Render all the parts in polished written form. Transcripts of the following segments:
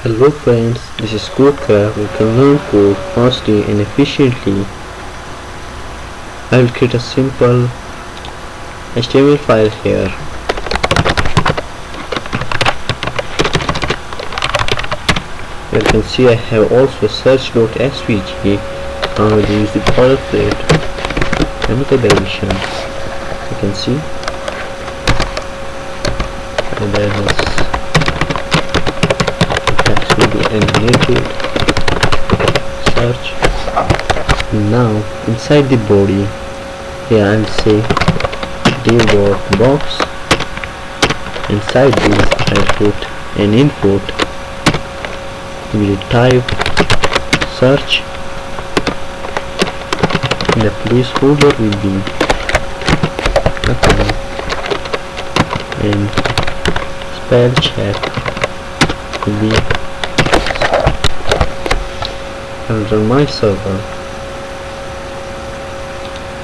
Hello friends, this is Codecraft. We can learn code fastly and efficiently. I will create a simple HTML file here. You can see I have also search.svg. Now I will use the boilerplate and method addition. You can see, and there is will be animated search. Now inside the body here I will say div.box. Inside this I will put an input. We will type search and the placeholder will be nothing, and spell check will be under my server.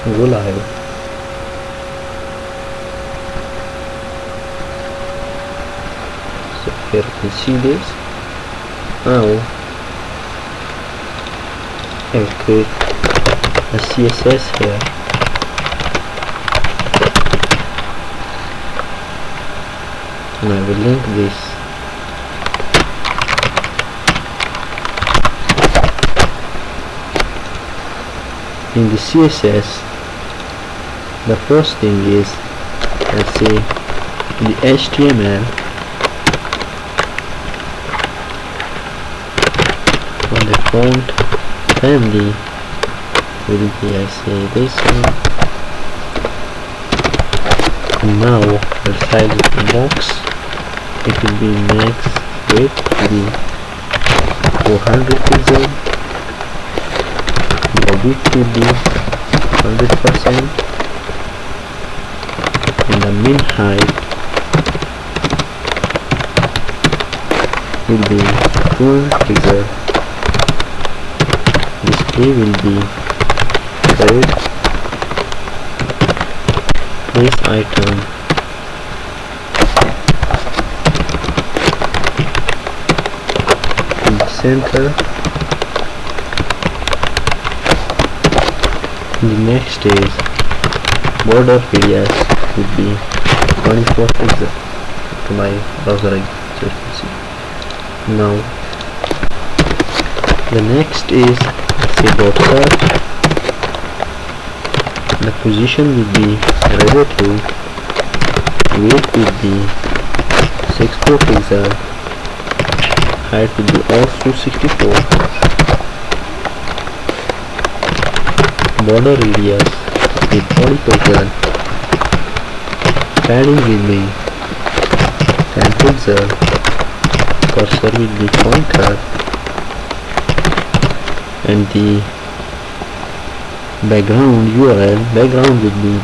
Go live. So here you can see this. Now I will create a CSS here. And I will link this. In the CSS, the first thing is, let's say, the HTML on the font family will be, I say, this one. Now inside the box it will be max width to be 400 pixels. The width will be 100% and the min height will be 200 pixels. Display will be red. Place item in the center. The next is border radius would be 24 pixels to my browser again, so you can see. Now the next is, let's say, dot search. The position will be relative, weight will be 64 pixels, height will be also 64. Border radius is 40 pixels, padding will be 10 pixels, cursor will be pointer, and the background will be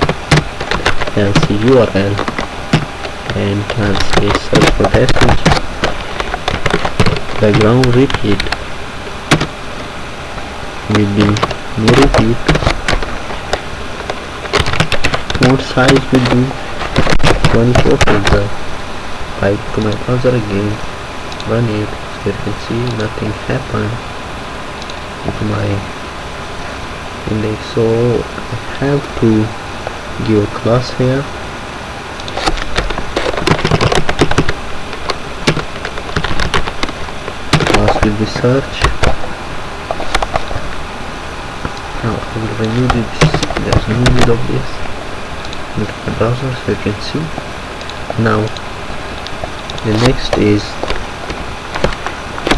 LC URL, and I'll say search for testing. Background repeat will be no repeat. Font size will be 24 pixels. Type to my browser again, run it, so you can see nothing happened with my index. So I have to give a class here. Class will be search. Now I will remove this, there's no need of this. Look at the browser so you can see. Now the next is,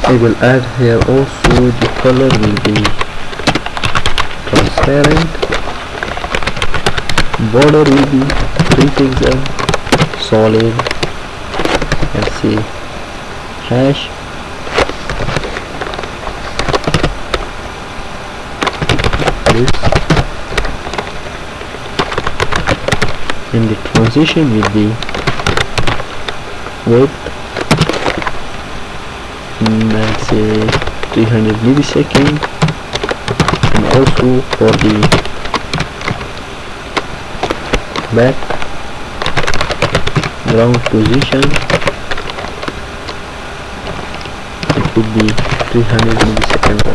I will add here also the color will be transparent, border will be 3 pixels, solid, let's see, hash, this, and the transition will be width, let's say 300 millisecond, and also for the background position it would be 300 milliseconds.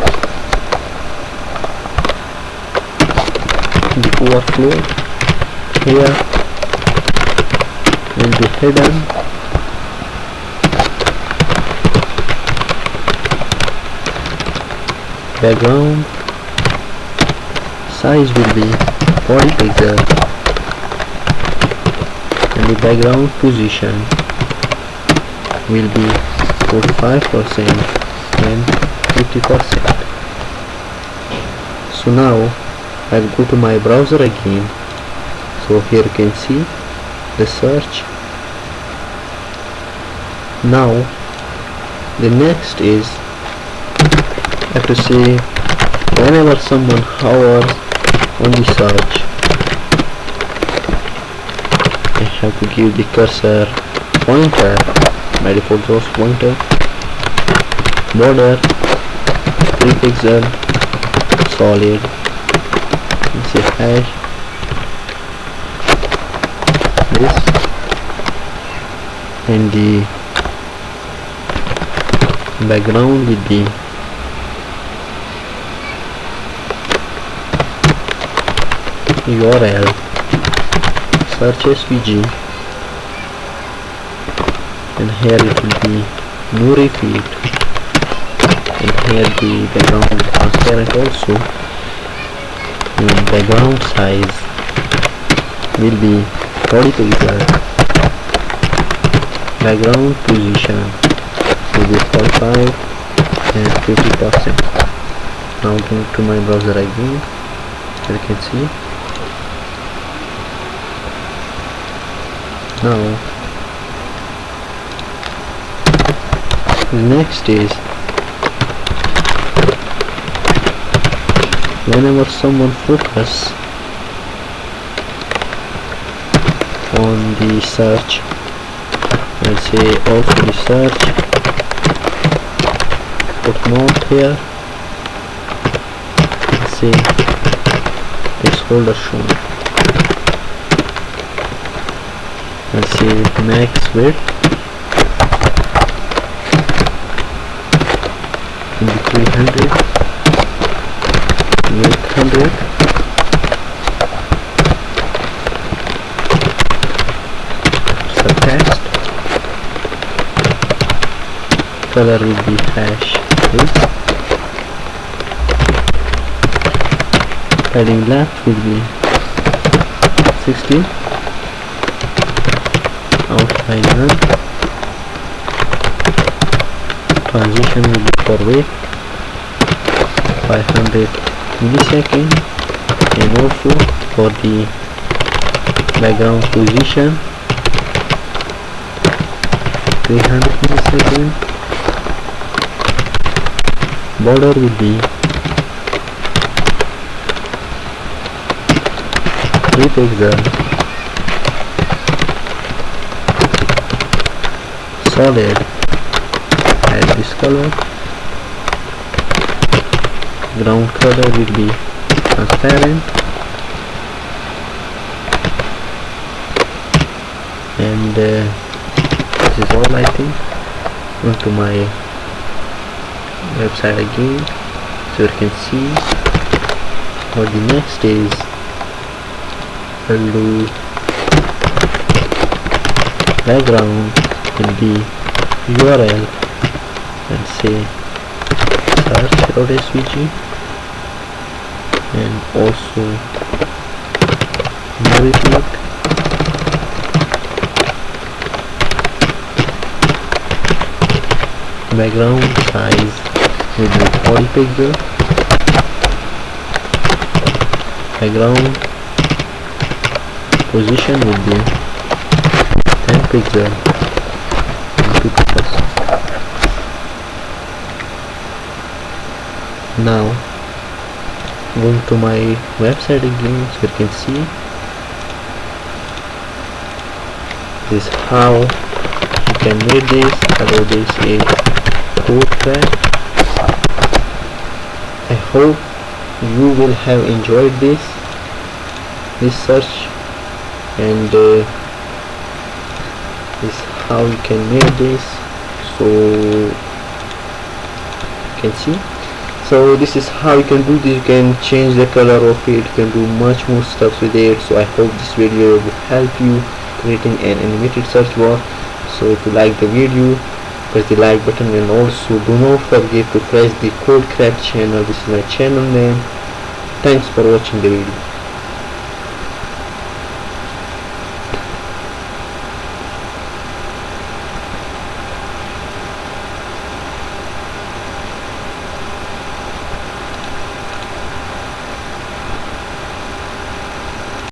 The overflow here will be hidden. Background size will be 40 pixels and the background position will be 45% and 50%. So now I'll go to my browser again. So here you can see the search. Now the next is I have to say whenever someone hovers on the search, I have to give the cursor pointer, by default source pointer, border 3 pixel, solid, say hash, this, and the background with the URL search SVG, and here it will be no repeat, and here the background is transparent also, and background size will be 40 pixels, background position will be 45 and 50%. Now go to my browser again, you can see. Now next is whenever someone focus on the search, let's say also the search, put mount here, let's say placeholder shown, let's say max width in the 300, width 100, subtext, color will be hash this, padding left will be 60, outline none, transition will be for wait 500 millisecond, and also for the background position 300 millisecond, border will be 3 pixel, solid, add this color, ground color will be transparent, and this is all I think. Go to my website again, so you can see what the next is. I'll do background in the URL and say search.svg, and also no repeat, background size will be 40 pixel, background position will be 10 pixel and 50%. Now going to my website again, so you can see this is how you can make this. Although this is code track. I hope you will have enjoyed this search, and this how you can make this. So can see. So this is how you can do this. You can change the color of it, you can do much more stuff with it. So I hope this video will help you creating an animated search bar. So if you like the video, press the like button, and also do not forget to press the CodeCraft channel. This is my channel name. Thanks for watching the video.